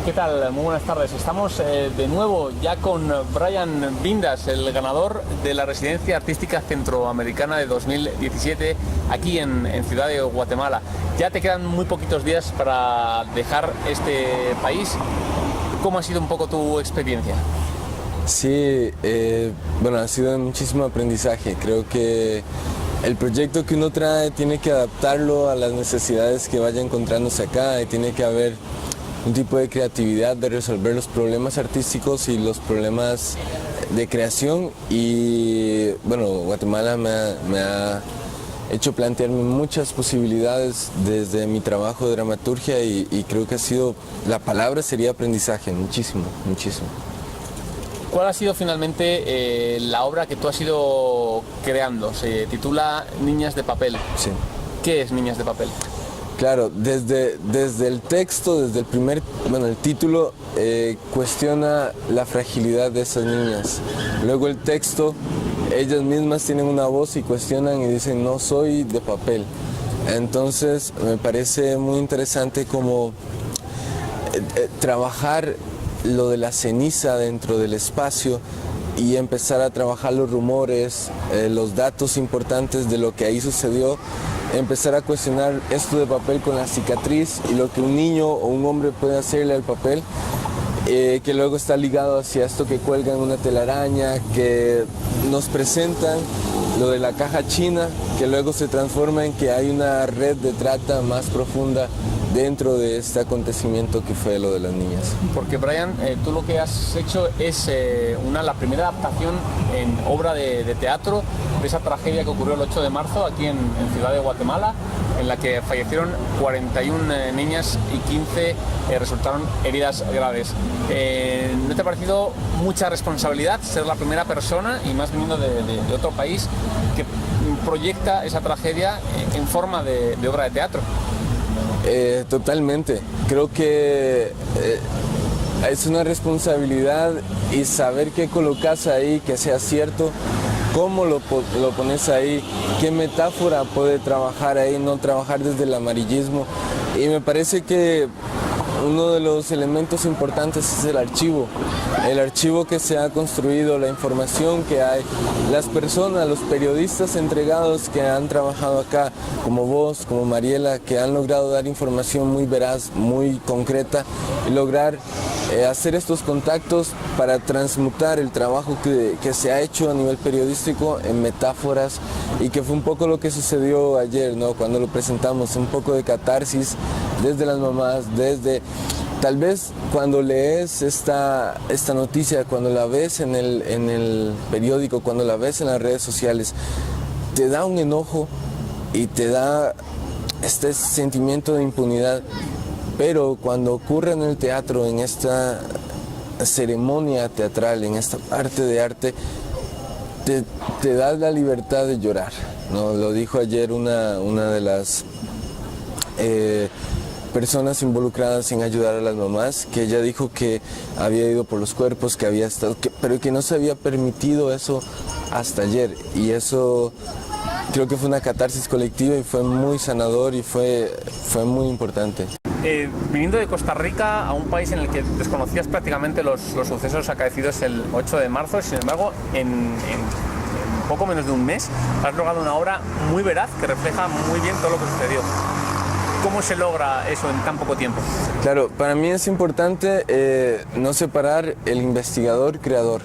¿Qué tal? Muy buenas tardes. Estamos de nuevo ya con Brian Vindas, el ganador de la Residencia Artística Centroamericana de 2017 aquí en Ciudad de Guatemala. Ya te quedan muy poquitos días para dejar este país. ¿Cómo ha sido un poco tu experiencia? Sí, bueno, ha sido muchísimo aprendizaje. Creo que el proyecto que uno trae tiene que adaptarlo a las necesidades que vaya encontrándose acá y tiene que haber un tipo de creatividad de resolver los problemas artísticos y los problemas de creación. Y bueno, Guatemala me ha hecho plantearme muchas posibilidades desde mi trabajo de dramaturgia y creo que ha sido, la palabra sería aprendizaje, muchísimo, muchísimo. ¿Cuál ha sido finalmente la obra que tú has ido creando? Se titula Niñas de Papel. Sí. ¿Qué es Niñas de Papel? Claro, desde el texto, desde el título cuestiona la fragilidad de esas niñas. Luego el texto, ellas mismas tienen una voz y cuestionan y dicen no soy de papel. Entonces me parece muy interesante como trabajar lo de la ceniza dentro del espacio y empezar a trabajar los rumores, los datos importantes de lo que ahí sucedió, empezar a cuestionar esto de papel con la cicatriz y lo que un niño o un hombre puede hacerle al papel, que luego está ligado hacia esto que cuelga en una telaraña, que nos presentan lo de la caja china, que luego se transforma en que hay una red de trata más profunda dentro de este acontecimiento que fue lo de las niñas. Porque Brian, tú lo que has hecho es la primera adaptación en obra de teatro de esa tragedia que ocurrió el 8 de marzo aquí en Ciudad de Guatemala, en la que fallecieron 41 niñas y 15 resultaron heridas graves. ¿No te ha parecido mucha responsabilidad ser la primera persona, y más viniendo de otro país, que proyecta esa tragedia en forma de obra de teatro? Totalmente. Creo que es una responsabilidad y saber qué colocas ahí, que sea cierto, cómo lo pones ahí, qué metáfora puede trabajar ahí, no trabajar desde el amarillismo. Y me parece que uno de los elementos importantes es el archivo que se ha construido, la información que hay, las personas, los periodistas entregados que han trabajado acá, como vos, como Mariela, que han logrado dar información muy veraz, muy concreta y lograr hacer estos contactos para transmutar el trabajo que se ha hecho a nivel periodístico en metáforas, y que fue un poco lo que sucedió ayer, ¿no? Cuando lo presentamos, un poco de catarsis desde las mamás, tal vez cuando lees esta noticia, cuando la ves en el periódico, cuando la ves en las redes sociales, te da un enojo y te da este sentimiento de impunidad. Pero cuando ocurre en el teatro, en esta ceremonia teatral, en esta arte de arte, te das la libertad de llorar, ¿no? Lo dijo ayer una de las personas involucradas en ayudar a las mamás, que ella dijo que había ido por los cuerpos, que había estado, pero que no se había permitido eso hasta ayer, y eso creo que fue una catarsis colectiva y fue muy sanador y fue muy importante. Viniendo de Costa Rica a un país en el que desconocías prácticamente los sucesos acaecidos el 8 de marzo, sin embargo, en poco menos de un mes has logrado una obra muy veraz que refleja muy bien todo lo que sucedió. ¿Cómo se logra eso en tan poco tiempo? Claro, para mí es importante no separar el investigador-creador,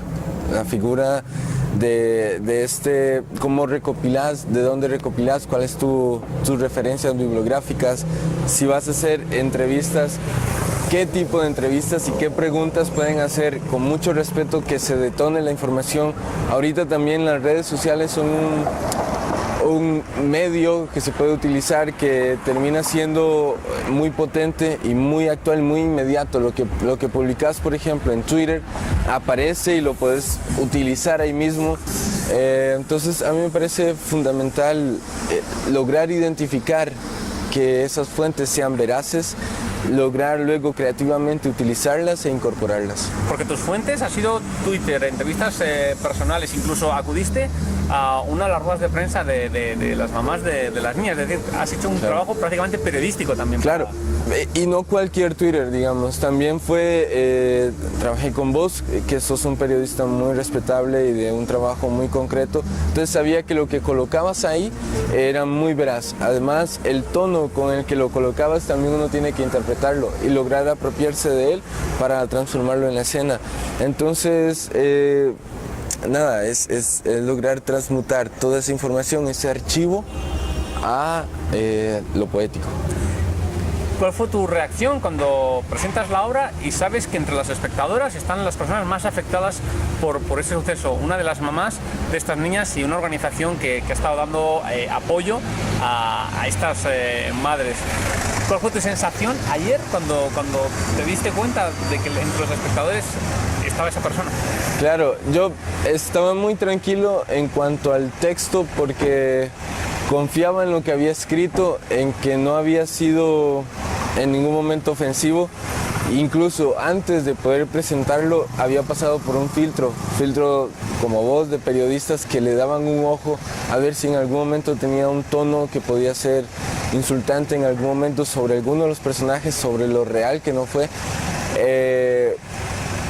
la figura de cómo recopilás, de dónde recopilás, cuáles tus referencias bibliográficas, si vas a hacer entrevistas, qué tipo de entrevistas y qué preguntas pueden hacer con mucho respeto, que se detone la información. Ahorita también las redes sociales son un medio que se puede utilizar que termina siendo muy potente y muy actual, muy inmediato. Lo que publicas, por ejemplo, en Twitter aparece y lo puedes utilizar ahí mismo. Entonces a mí me parece fundamental lograr identificar que esas fuentes sean veraces, lograr luego creativamente utilizarlas e incorporarlas. Porque tus fuentes ha sido Twitter, entrevistas personales, incluso acudiste una de las ruedas de prensa de las mamás de las niñas. Es decir, has hecho un trabajo prácticamente periodístico también. Claro, y no cualquier Twitter, digamos. También trabajé con vos, que sos un periodista muy respetable y de un trabajo muy concreto. Entonces sabía que lo que colocabas ahí era muy veraz. Además, el tono con el que lo colocabas también uno tiene que interpretarlo y lograr apropiarse de él para transformarlo en la escena. Entonces, nada, es lograr transmutar toda esa información, ese archivo, a lo poético. ¿Cuál fue tu reacción cuando presentas la obra y sabes que entre las espectadoras están las personas más afectadas por ese suceso? Una de las mamás de estas niñas y una organización que ha estado dando apoyo a estas madres. ¿Cuál fue tu sensación ayer cuando te diste cuenta de que entre los espectadores estaba esa persona? Claro, yo estaba muy tranquilo en cuanto al texto porque confiaba en lo que había escrito, en que no había sido en ningún momento ofensivo. Incluso antes de poder presentarlo había pasado por un filtro como vos, de periodistas que le daban un ojo a ver si en algún momento tenía un tono que podía ser insultante en algún momento sobre alguno de los personajes, sobre lo real que no fue.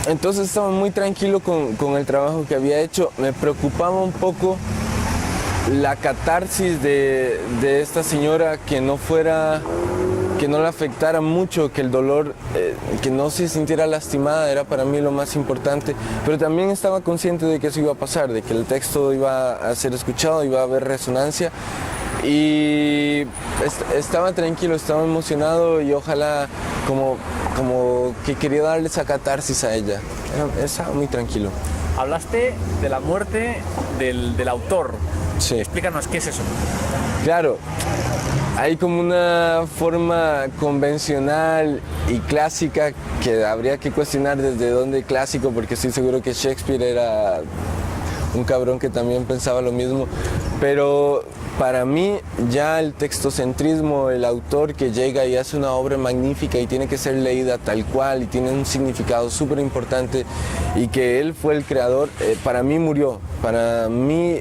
Entonces estaba muy tranquilo con el trabajo que había hecho. Me preocupaba un poco la catarsis de esta señora, que no le afectara mucho, que el dolor, que no se sintiera lastimada, era para mí lo más importante. Pero también estaba consciente de que eso iba a pasar, de que el texto iba a ser escuchado, iba a haber resonancia. Y estaba tranquilo, estaba emocionado y ojalá como que quería darle esa catarsis a ella. Estaba muy tranquilo. Hablaste de la muerte del autor. Sí. Explícanos, ¿qué es eso? Claro, hay como una forma convencional y clásica que habría que cuestionar desde dónde clásico, porque estoy seguro que Shakespeare era un cabrón que también pensaba lo mismo, pero para mí ya el textocentrismo, el autor que llega y hace una obra magnífica y tiene que ser leída tal cual y tiene un significado súper importante y que él fue el creador, para mí murió. Para mí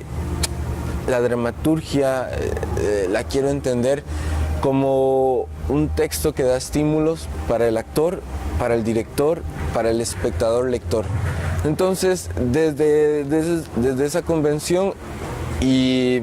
la dramaturgia la quiero entender como un texto que da estímulos para el actor, para el director, para el espectador lector. Entonces, desde esa convención y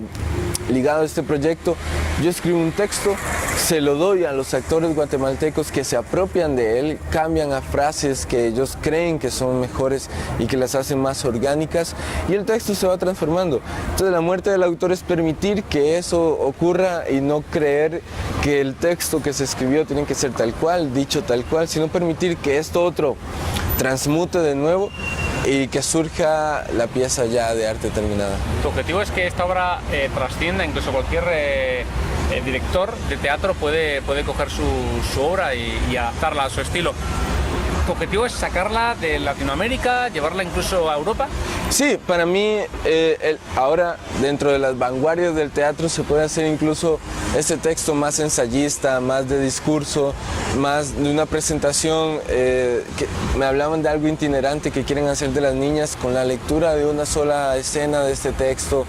ligado a este proyecto, yo escribo un texto, se lo doy a los actores guatemaltecos que se apropian de él, cambian a frases que ellos creen que son mejores y que las hacen más orgánicas, y el texto se va transformando. Entonces la muerte del autor es permitir que eso ocurra y no creer que el texto que se escribió tiene que ser tal cual, dicho tal cual, sino permitir que esto otro transmute de nuevo y que surja la pieza ya de arte terminada. Tu objetivo es que esta obra trascienda, incluso cualquier director de teatro puede coger su obra y adaptarla a su estilo. ¿Tu objetivo es sacarla de Latinoamérica, llevarla incluso a Europa? Sí, para mí ahora dentro de las vanguardias del teatro se puede hacer incluso este texto más ensayista, más de discurso, más de una presentación, que me hablaban de algo itinerante que quieren hacer de las niñas con la lectura de una sola escena de este texto.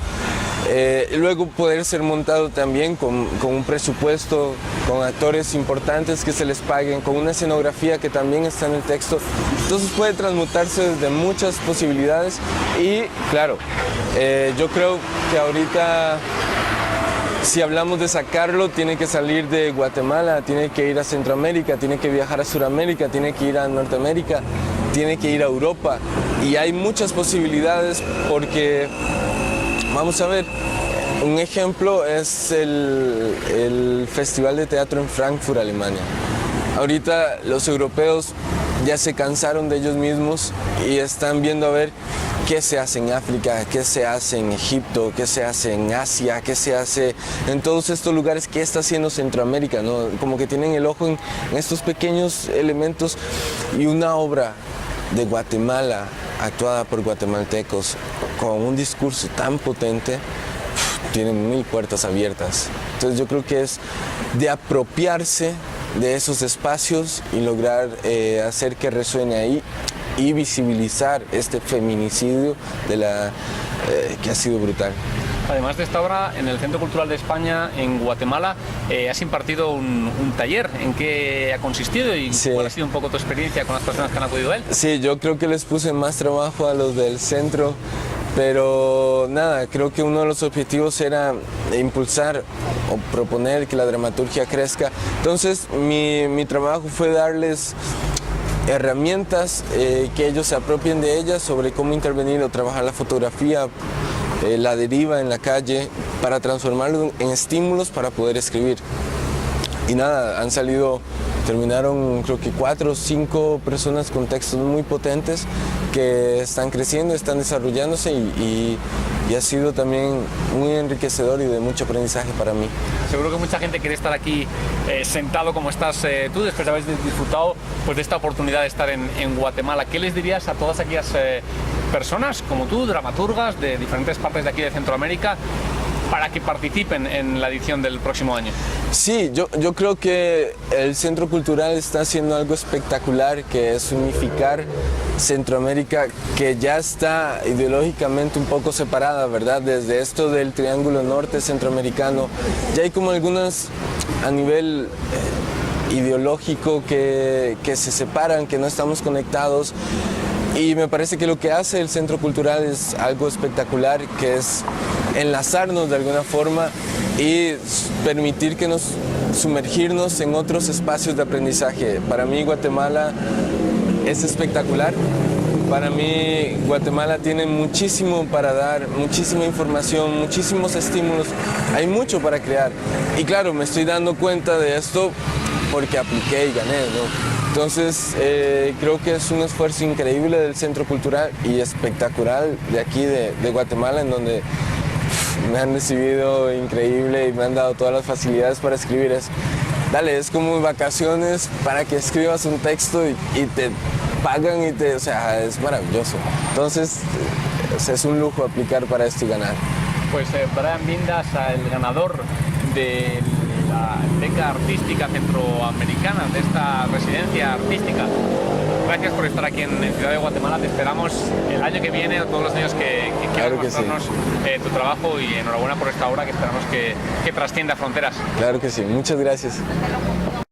Luego poder ser montado también con un presupuesto, con actores importantes que se les paguen, con una escenografía que también está en el texto. Entonces puede transmutarse desde muchas posibilidades y claro, yo creo que ahorita si hablamos de sacarlo tiene que salir de Guatemala, tiene que ir a Centroamérica, tiene que viajar a Sudamérica, tiene que ir a Norteamérica, tiene que ir a Europa y hay muchas posibilidades porque vamos a ver, un ejemplo es el Festival de Teatro en Frankfurt, Alemania. Ahorita los europeos ya se cansaron de ellos mismos y están viendo a ver qué se hace en África, qué se hace en Egipto, qué se hace en Asia, qué se hace en todos estos lugares, qué está haciendo Centroamérica, ¿no? Como que tienen el ojo en estos pequeños elementos y una obra de Guatemala actuada por guatemaltecos con un discurso tan potente tiene 1000 puertas abiertas. Entonces yo creo que es de apropiarse de esos espacios y lograr hacer que resuene ahí y visibilizar este feminicidio que ha sido brutal. Además de esta obra, en el Centro Cultural de España, en Guatemala, has impartido un taller. ¿En qué ha consistido y cuál ha sido un poco tu experiencia con las personas que han acudido a él? Sí, yo creo que les puse más trabajo a los del centro, pero nada, creo que uno de los objetivos era impulsar o proponer que la dramaturgia crezca. Entonces mi trabajo fue darles herramientas que ellos se apropien de ellas sobre cómo intervenir o trabajar la fotografía, la deriva en la calle, para transformarlo en estímulos para poder escribir. Y nada, terminaron creo que 4 o 5 personas con textos muy potentes que están creciendo, están desarrollándose y ha sido también muy enriquecedor y de mucho aprendizaje para mí. Seguro que mucha gente quiere estar aquí sentado como estás tú, después de haber disfrutado pues, de esta oportunidad de estar en Guatemala. ¿Qué les dirías a todas aquellas personas como tú, dramaturgas de diferentes partes de aquí de Centroamérica, para que participen en la edición del próximo año? Sí, yo creo que el Centro Cultural está haciendo algo espectacular, que es unificar Centroamérica, que ya está ideológicamente un poco separada, ¿verdad? Desde esto del Triángulo Norte Centroamericano, ya hay como algunas a nivel ideológico que se separan, que no estamos conectados. Y me parece que lo que hace el Centro Cultural es algo espectacular, que es enlazarnos de alguna forma y permitir que sumergirnos en otros espacios de aprendizaje. Para mí Guatemala es espectacular. Para mí Guatemala tiene muchísimo para dar, muchísima información, muchísimos estímulos. Hay mucho para crear. Y claro, me estoy dando cuenta de esto porque apliqué y gané, ¿no? Entonces, creo que es un esfuerzo increíble del Centro Cultural y espectacular de aquí, de Guatemala, en donde me han recibido increíble y me han dado todas las facilidades para escribir. Es como vacaciones para que escribas un texto y te pagan o sea, es maravilloso. Entonces, es un lujo aplicar para esto y ganar. Pues Brian Vindas, el ganador de la beca artística centroamericana, de esta residencia artística. Gracias por estar aquí en Ciudad de Guatemala. Te esperamos el año que viene o todos los años que quieras mostrarnos tu trabajo, y enhorabuena por esta obra que esperamos que trascienda fronteras. Claro que sí, muchas gracias.